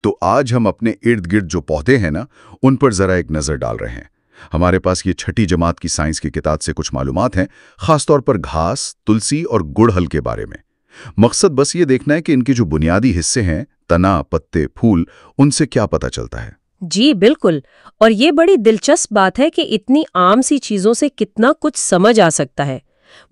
तो आज हम अपने इर्द गिर्द जो पौधे हैं ना, उन पर जरा एक नज़र डाल रहे हैं। हमारे पास ये छठी जमात की साइंस की किताब से कुछ मालूमात हैं, खासतौर पर घास, तुलसी और गुड़हल के बारे में। मकसद बस ये देखना है कि इनके जो बुनियादी हिस्से हैं, तना, पत्ते, फूल, उनसे क्या पता चलता है। जी बिल्कुल। और ये बड़ी दिलचस्प बात है कि इतनी आम सी चीजों से कितना कुछ समझ आ सकता है।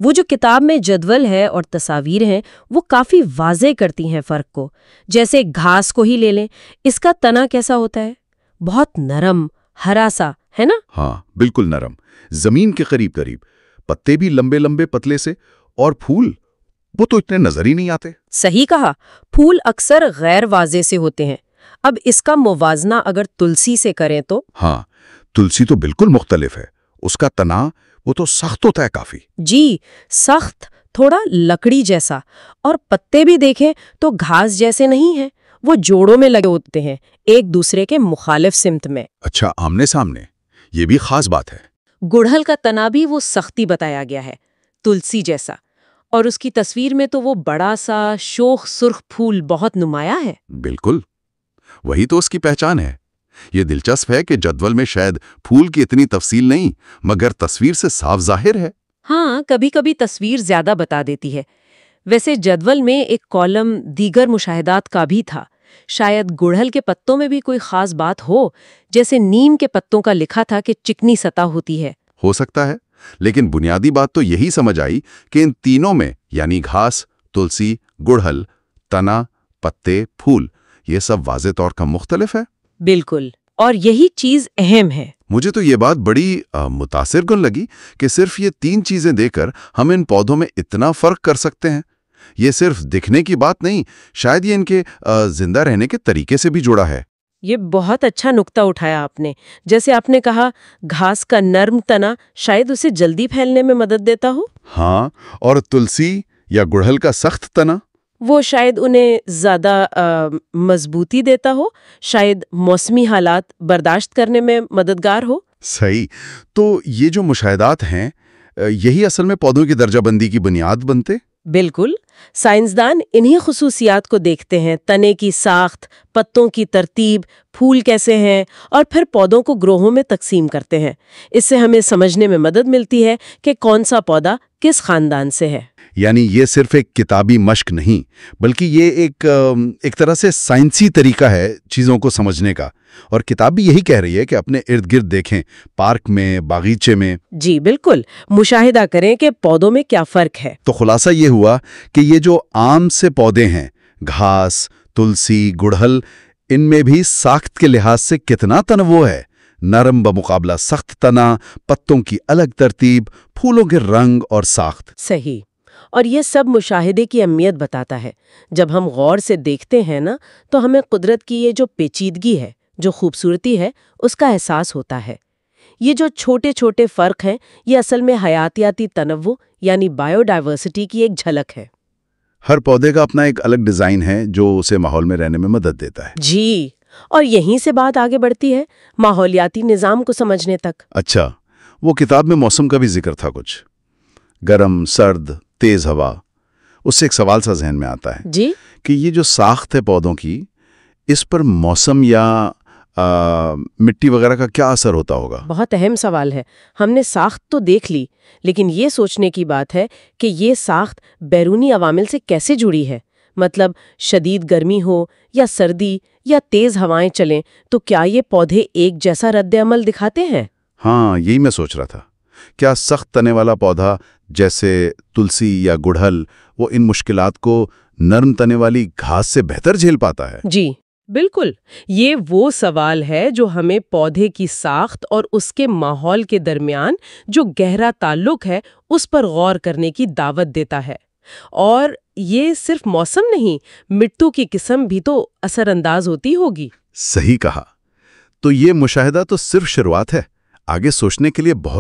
वो जो किताब में जदवल है और तस्वीर हैं, वो काफी वाज़ेह करती हैं फर्क को। जैसे घास को ही ले लें, इसका तना कैसा होता है? बहुत नरम, हरा सा, है ना? हाँ, बिल्कुल नरम, जमीन के करीब करीब। पत्ते भी लंबे लंबे पतले से, और फूल वो तो इतने नजर ही नहीं आते। सही कहा, फूल अक्सर गैर वाज़ेह से होते हैं। अब इसका मुवाजना अगर तुलसी से करें तो? हाँ, तुलसी तो बिल्कुल मुख्तलिफ है। उसका तना वो तो सख्त होता है काफी। जी, सख्त, थोड़ा लकड़ी जैसा। और पत्ते भी देखें तो घास जैसे नहीं हैं, वो जोड़ों में लगे होते हैं, एक दूसरे के मुखालिफ सिमत में। अच्छा, आमने सामने, ये भी खास बात है। गुड़हल का तना भी वो सख्ती बताया गया है, तुलसी जैसा। और उसकी तस्वीर में तो वो बड़ा सा शोख सुर्ख फूल बहुत नुमाया है। बिल्कुल, वही तो उसकी पहचान है। ये दिलचस्प है कि जदवल में शायद फूल की इतनी तफसील नहीं, मगर तस्वीर से साफ जाहिर है। हाँ, कभी कभी तस्वीर ज्यादा बता देती है। वैसे जदवल में एक कॉलम दीगर मुशाहिदात का भी था। शायद गुड़हल के पत्तों में भी कोई खास बात हो, जैसे नीम के पत्तों का लिखा था कि चिकनी सतह होती है। हो सकता है, लेकिन बुनियादी बात तो यही समझ आई कि इन तीनों में, यानी घास, तुलसी, गुड़हल, तना, पत्ते, फूल, ये सब वाज़े तौर का मुख्तलिफ है। बिल्कुल, और यही चीज अहम है। मुझे तो ये बात बड़ी मुतासिर कुन लगी कि सिर्फ ये तीन चीजें देकर हम इन पौधों में इतना फर्क कर सकते हैं। ये सिर्फ दिखने की बात नहीं, शायद ये इनके जिंदा रहने के तरीके से भी जुड़ा है। ये बहुत अच्छा नुक्ता उठाया आपने। जैसे आपने कहा, घास का नर्म तना शायद उसे जल्दी फैलने में मदद देता हो। हाँ, और तुलसी या गुड़हल का सख्त तना, वो शायद उन्हें ज्यादा मजबूती देता हो, शायद मौसमी हालात बर्दाश्त करने में मददगार हो। सही। तो ये जो मुशाहिदात हैं, यही असल में पौधों की दर्जाबंदी की बुनियाद बनते। बिल्कुल, साइंसदान इन्हीं खुसूसियात को देखते हैं, तने की साख्त, पत्तों की तरतीब, फूल कैसे हैं, और फिर पौधों को ग्रोहों में तकसीम करते हैं। इससे हमें समझने में मदद मिलती है कि कौन सा पौधा किस खानदान से है। यानी ये सिर्फ एक किताबी मश्क नहीं, बल्कि ये एक तरह से साइंसी तरीका है चीज़ों को समझने का। और किताब भी यही कह रही है कि अपने इर्द गिर्द देखें, पार्क में, बागीचे में। जी बिल्कुल, मुशाहिदा करें कि पौधों में क्या फ़र्क है। तो खुलासा ये हुआ कि ये जो आम से पौधे हैं, घास, तुलसी, गुड़हल, इनमें भी साख्त के लिहाज से कितना तनवो है। नरम बमुकाबला सख्त तना, पत्तों की अलग तरतीब, फूलों के रंग और साख्त। सही। और ये सब मुशाहिदे की अहमियत बताता है। जब हम गौर से देखते हैं ना, तो हमें कुदरत की ये जो पेचीदगी है, जो खूबसूरती है, उसका एहसास होता है। ये जो छोटे छोटे फ़र्क हैं, ये असल में हयातियाती तनव्वु यानी बायोडाइवर्सिटी की एक झलक है। हर पौधे का अपना एक अलग डिज़ाइन है जो उसे माहौल में रहने में मदद देता है। जी, और यहीं से बात आगे बढ़ती है माहौलियाती निज़ाम को समझने तक। अच्छा, वो किताब में मौसम का भी जिक्र था कुछ, गरम, सर्द, तेज हवा। उससे एक सवाल सा जहन में आता है जी, कि ये जो साख्त है पौधों की, इस पर मौसम या मिट्टी वगैरह का क्या असर होता होगा? बहुत अहम सवाल है। हमने साख्त तो देख ली, लेकिन ये सोचने की बात है कि ये साख्त बैरूनी अवामिल से कैसे जुड़ी है। मतलब शदीद गर्मी हो या सर्दी या तेज हवाएं चलें, तो क्या ये पौधे एक जैसा रद्द-ए-अमल दिखाते हैं? हाँ, यही मैं सोच रहा था। क्या सख्त तने वाला पौधा जैसे तुलसी या गुड़हल, वो इन मुश्किलात को नरम तने वाली घास से बेहतर झेल पाता है? जी बिल्कुल, ये वो सवाल है जो हमें पौधे की साख्त और उसके माहौल के दरमियान जो गहरा ताल्लुक है, उस पर गौर करने की दावत देता है। और ये सिर्फ मौसम नहीं, मिट्टू की किस्म भी तो असरअंदाज होती होगी। सही कहा। तो ये मुशाहिदा तो सिर्फ शुरुआत है, आगे सोचने के लिए बहुत